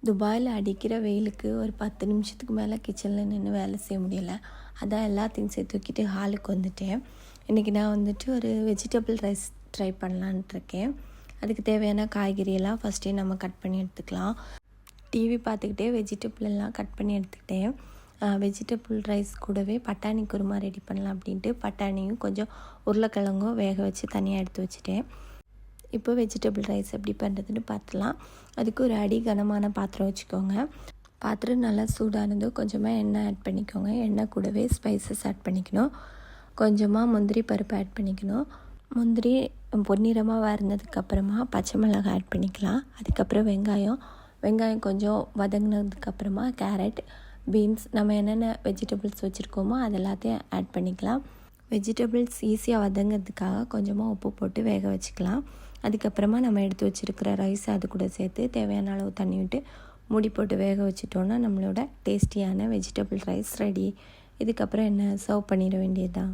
துபாயில் அடிக்கிற வெயிலுக்கு ஒரு 10 நிமிஷத்துக்கு மேலே கிச்சனில் நின்று வேலை செய்ய முடியலை. அதான் எல்லா திங்ஸையும் தூக்கிட்டு ஹாலுக்கு வந்துட்டேன். இன்றைக்கி நான் வந்துட்டு ஒரு வெஜிடபிள் ரைஸ் ட்ரை பண்ணலான்ட்டு இருக்கேன். அதுக்கு தேவையான காய்கறியெல்லாம் ஃபஸ்ட்டே நம்ம கட் பண்ணி எடுத்துக்கலாம். டிவி பார்த்துக்கிட்டே வெஜிடபிள் எல்லாம் கட் பண்ணி எடுத்துக்கிட்டேன். வெஜிடபிள் ரைஸ் கூடவே பட்டாணி குருமா ரெடி பண்ணலாம் அப்படின்ட்டு பட்டாணியும் கொஞ்சம் உருளைக்கிழங்கும் வேக வச்சு தனியாக எடுத்து வச்சுட்டேன். இப்போ வெஜிடபிள் ரைஸ் எப்படி பண்ணுறதுன்னு பார்த்துலாம். அதுக்கு ஒரு அடி கனமான பாத்திரம் வச்சுக்கோங்க. பாத்திரம் நல்லா சூடானதும் கொஞ்சமாக எண்ணெய் ஆட் பண்ணிக்கோங்க. எண்ணெய் கூடவே ஸ்பைசஸ் ஆட் பண்ணிக்கணும். கொஞ்சமாக முந்திரி பருப்பு ஆட் பண்ணிக்கணும். முந்திரி பொன்னிறமாக வறுந்ததுக்கப்புறமா பச்சை மிளகாய் ஆட் பண்ணிக்கலாம். அதுக்கப்புறம் வெங்காயம் கொஞ்சம் வதங்கினதுக்கப்புறமா கேரட், பீன்ஸ், நம்ம என்னென்ன வெஜிடபிள்ஸ் வச்சுருக்கோமோ அது எல்லாத்தையும் ஆட் பண்ணிக்கலாம். வெஜிடபிள்ஸ் ஈஸியாக வதங்கிறதுக்காக கொஞ்சமாக உப்பு போட்டு வேக வச்சுக்கலாம். அதுக்கப்புறமா நம்ம எடுத்து வச்சுருக்கிற ரைஸ் அது கூட சேர்த்து தேவையான அளவு தண்ணி விட்டு மூடி போட்டு வேக வச்சுட்டோன்னா நம்மளோட டேஸ்டியான வெஜிடபிள் ரைஸ் ரெடி. இதுக்கப்புறம் என்ன சர்வ் பண்ணிட வேண்டியது தான்.